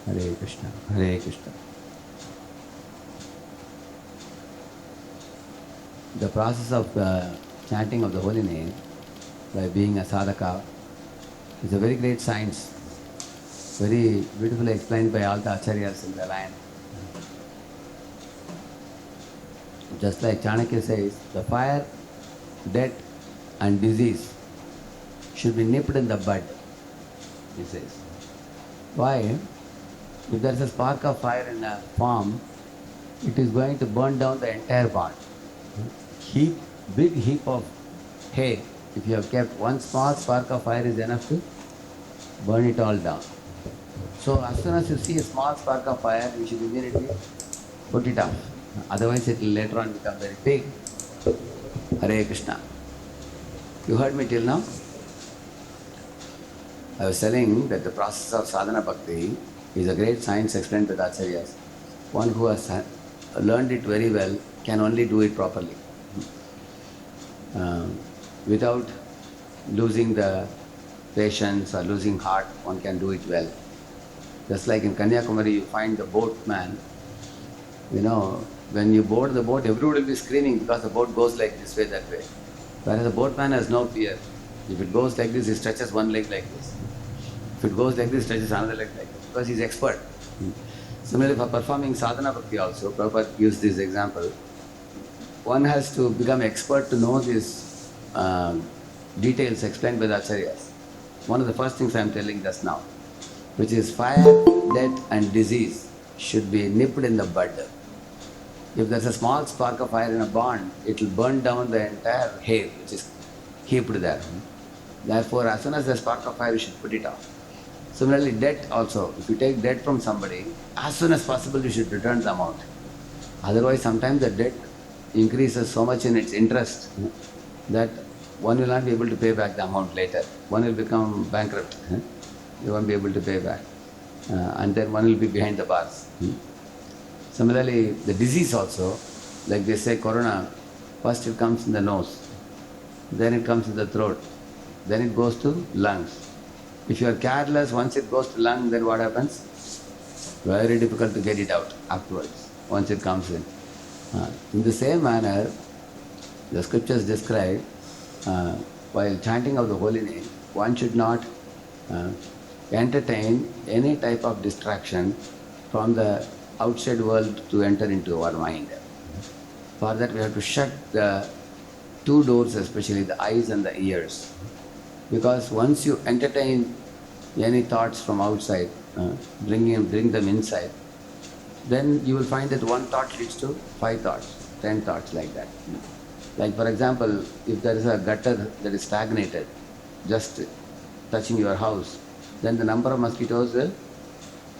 Hare Krishna, Hare Krishna. The process of chanting of the holy name by being a sadhaka is a very great science, very beautifully explained by all the acharyas in the line. Just like Chanakya says, the fire, death and disease should be nipped in the bud, he says. Why? If there is a spark of fire in a farm, it is going to burn down the entire barn. Big heap of hay, if you have kept one small spark of fire is enough to burn it all down. So as soon as you see a small spark of fire, you should immediately put it out. Otherwise it will later on become very big. Hare Krishna. You heard me till now? I was telling that the process of sadhana bhakti is a great science explained by the acharyas. One who has learned it very well can only do it properly. Without losing the patience or losing heart, one can do it well. Just like in Kanyakumari, you find the boatman. You know, when you board the boat, everybody will be screaming because the boat goes like this way, that way. Whereas the boatman has no fear. If it goes like this, he stretches one leg like this. If it goes like this, stretches another leg like this, because he's expert. Similarly, for performing sadhana bhakti also, Prabhupada used this example. One has to become expert to know these details explained by the acharyas. One of the first things I am telling just now, which is fire, death and disease should be nipped in the bud. If there's a small spark of fire in a barn, it will burn down the entire hay which is heaped there. Therefore, as soon as there's a spark of fire, you should put it out. Similarly, debt also. If you take debt from somebody, as soon as possible you should return the amount. Otherwise, sometimes the debt increases so much in its interest that one will not be able to pay back the amount later. One will become bankrupt. You won't be able to pay back. And then one will be behind the bars. Similarly, the disease also, like they say corona, first it comes in the nose, then it comes in the throat, then it goes to lungs. If you are careless, once it goes to lung, then what happens? Very difficult to get it out afterwards, once it comes in. In the same manner, the scriptures describe, while chanting of the holy name, one should not entertain any type of distraction from the outside world to enter into our mind. For that we have to shut the two doors, especially the eyes and the ears. Because once you entertain any thoughts from outside, bring them inside, then you will find that one thought leads to 5 thoughts, 10 thoughts like that. Like for example, if there is a gutter that is stagnated, just touching your house, then the number of mosquitoes will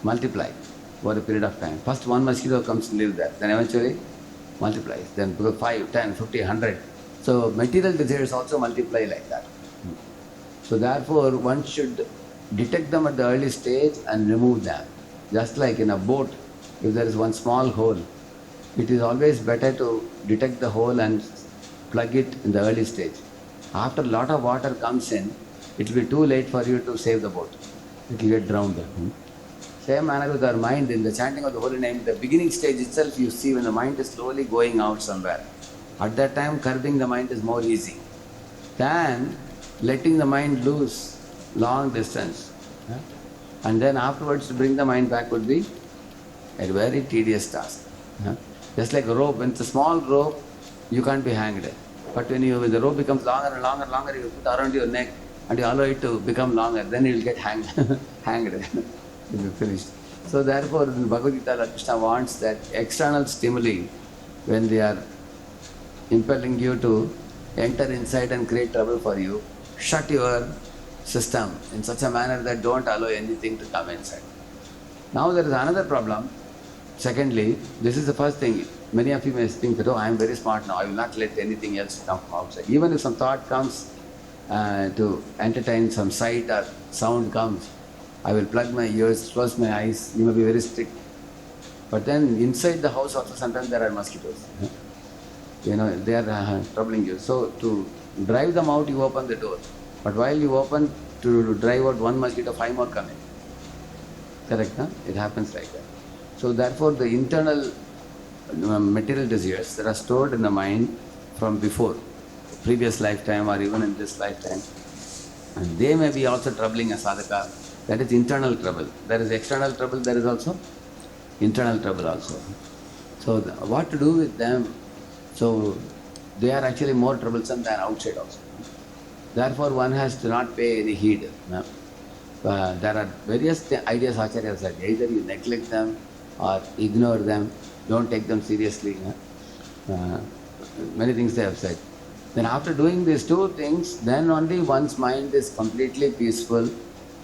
multiply over a period of time. First one mosquito comes to live there, then eventually multiplies, then 5, 10, 50, 100. So material desires also multiply like that. So therefore one should detect them at the early stage and remove them. Just like in a boat, if there is one small hole, it is always better to detect the hole and plug it in the early stage. After a lot of water comes in, it will be too late for you to save the boat. It will get drowned. Same manner with our mind, in the chanting of the holy name, the beginning stage itself you see when the mind is slowly going out somewhere. At that time, curbing the mind is more easy than letting the mind loose long distance. And then afterwards to bring the mind back would be a very tedious task. Just like a rope, when it's a small rope, you can't be hanged. But when the rope becomes longer and longer and longer, you put around your neck and you allow it to become longer, then you will get hanged. You'll be finished. So therefore, in Bhagavad Gita, Krishna wants that external stimuli, when they are impelling you to enter inside and create trouble for you, shut your system in such a manner that don't allow anything to come inside. Now there is another problem. Secondly, this is the first thing. Many of you may think that, oh, I am very smart now, I will not let anything else come from outside. Even if some thought comes to entertain, some sight or sound comes, I will plug my ears, close my eyes, you may be very strict. But then inside the house also sometimes there are mosquitoes. They are troubling you. So to drive them out, you open the door. But while you open to drive out one mosquito, 5 more come in. Correct, huh? It happens like that. So therefore the internal material desires that are stored in the mind from before, previous lifetime or even in this lifetime, and they may be also troubling a sadhaka. That is internal trouble. There is external trouble, there is also internal trouble also. So what to do with them? So they are actually more troublesome than outside also. Therefore one has to not pay any heed. No? There are various ideas Acharya said. Either you neglect them or ignore them, don't take them seriously. Many things they have said. Then after doing these two things, then only one's mind is completely peaceful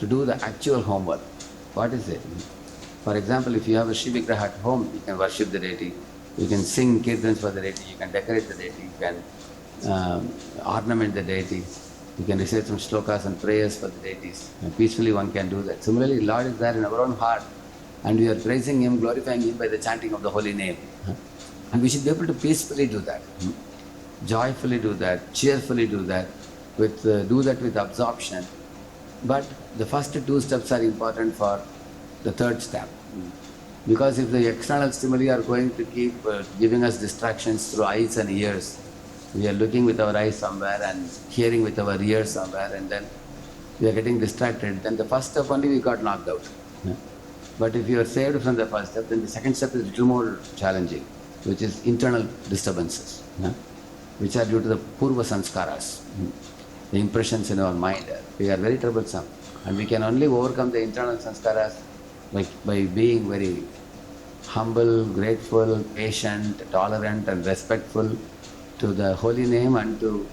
to do the actual homework. What is it? For example, if you have a Shiva Vigraha at home, you can worship the deity, you can sing kirtans for the deity, you can decorate the deity, you can ornament the deity, you can recite some shlokas and prayers for the deities. And peacefully one can do that. Similarly, Lord is there in our own heart and we are praising Him, glorifying Him by the chanting of the holy name. And we should be able to peacefully do that. Joyfully do that, cheerfully do that, do that with absorption. But the first two steps are important for the third step. Because if the external stimuli are going to keep giving us distractions through eyes and ears, we are looking with our eyes somewhere and hearing with our ears somewhere, and then we are getting distracted, then the first step only we got knocked out. But if you are saved from the first step, then the second step is a little more challenging, which is internal disturbances, which are due to the purva sanskaras, the impressions in our mind. They are very troublesome. And we can only overcome the internal sanskaras by being very humble, grateful, patient, tolerant and respectful to the holy name and to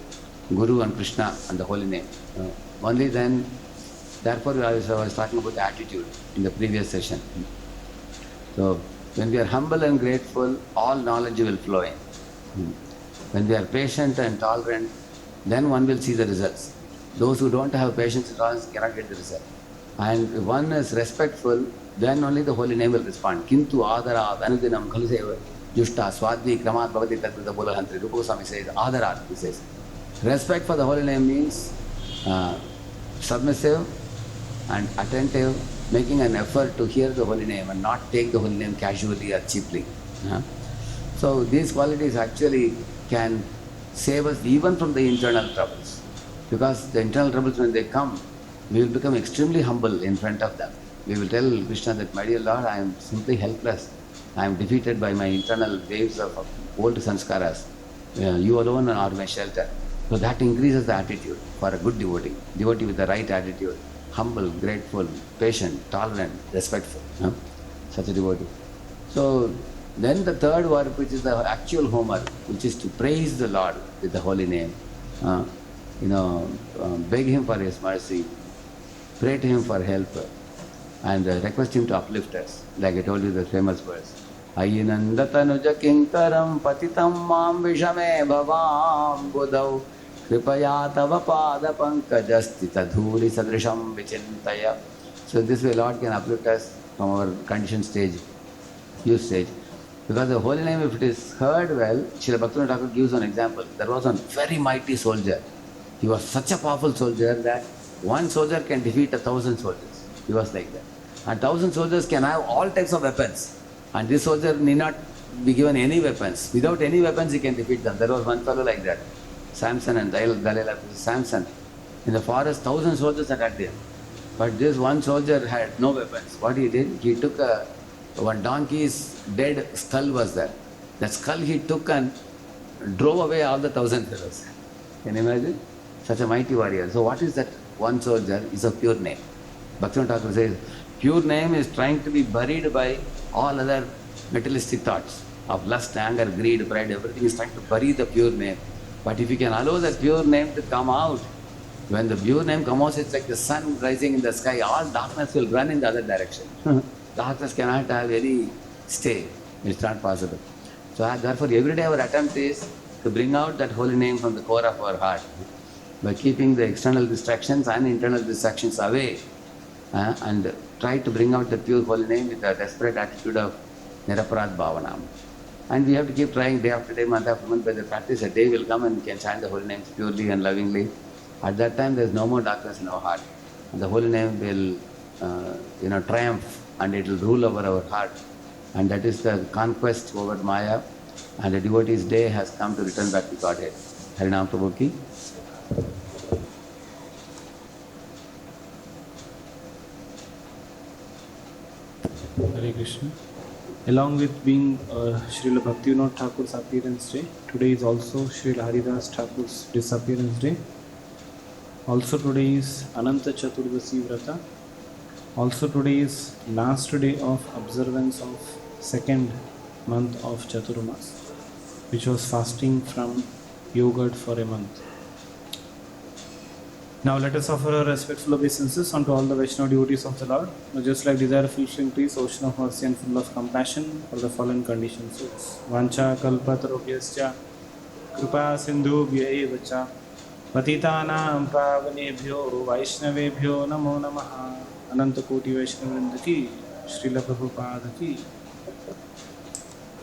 Guru and Krishna and the holy name. Only then, therefore I was talking about the attitude in the previous session. So when we are humble and grateful, all knowledge will flow in. When we are patient and tolerant, then one will see the results. Those who don't have patience and tolerance cannot get the result. And if one is respectful, then only the holy name will respond. Kintu adarat anudinam khaluseva jushta swadvi kramat bhavati tatrita bolahantri. Rupa Goswami says, adarat, he says. Respect for the holy name means submissive and attentive, making an effort to hear the holy name and not take the holy name casually or cheaply. So these qualities actually can save us even from the internal troubles. Because the internal troubles, when they come, we will become extremely humble in front of them. We will tell Krishna that, my dear Lord, I am simply helpless. I am defeated by my internal waves of old sanskaras. You alone are my shelter. So that increases the attitude for a good devotee. Devotee with the right attitude. Humble, grateful, patient, tolerant, respectful. Such a devotee. So then the third work, which is the actual homework, which is to praise the Lord with the holy name. Beg Him for His mercy, pray to Him for help, and request Him to uplift us. Like I told you the famous verse. Ayinandatanuja kinkaram patitam mam vishame bhavam budau kripaya tava pada pankajastita dhuli sadrisham vichintaya. So this way Lord can uplift us from our conditioned stage, youth stage. Because the holy name, if it is heard well, Srila Bhaktivinoda Thakur gives an example. There was a very mighty soldier. He was such a powerful soldier that one soldier can defeat 1,000 soldiers. He was like that. And 1,000 soldiers can have all types of weapons. And this soldier need not be given any weapons. Without any weapons, he can defeat them. There was one fellow like that. Samson and Dalila. Samson. In the forest, 1,000 soldiers attacked him. But this one soldier had no weapons. What he did, he took one donkey's dead skull was there. That skull he took and drove away all the 1,000 fellows. Can you imagine? Such a mighty warrior. So what is that one soldier? Is a pure name. Bhaktivinoda Thakur says, pure name is trying to be buried by all other materialistic thoughts of lust, anger, greed, pride, everything is trying to bury the pure name. But if you can allow that pure name to come out, when the pure name comes out, it's like the sun rising in the sky, all darkness will run in the other direction. Darkness cannot have any stay. It's not possible. So therefore, every day our attempt is to bring out that holy name from the core of our heart by keeping the external distractions and internal distractions away and try to bring out the pure holy name with a desperate attitude of Niraparad Bhavanam. And we have to keep trying day after day, month after month. By the practice, a day will come and we can chant the holy names purely and lovingly. At that time, there is no more darkness in our heart. And the holy name will triumph and it will rule over our heart. And that is the conquest over Maya. And the devotee's day has come to return back to Godhead. Harinam Prabhu ki. Hare Krishna. Along with being Srila Bhaktivinoda Thakur's appearance day, today is also Srila Haridas Thakur's disappearance day. Also today is Ananta Chaturdasi Vrata. Also today is last day of observance of second month of Chaturmas, which was fasting from yogurt for a month. Now let us offer our respectful obeisances unto all the Vaishnava devotees of the Lord. Now just like desireful spring trees, ocean of mercy and full of compassion for the fallen conditioned souls. Vancha kalpatarobhyascha kripa sindhu vyayevacha patitanam pavanebhyo vaishnavebhyo namo namaha. Ananta Koti Vaishnavrinda ki, Srila Prabhupada ki.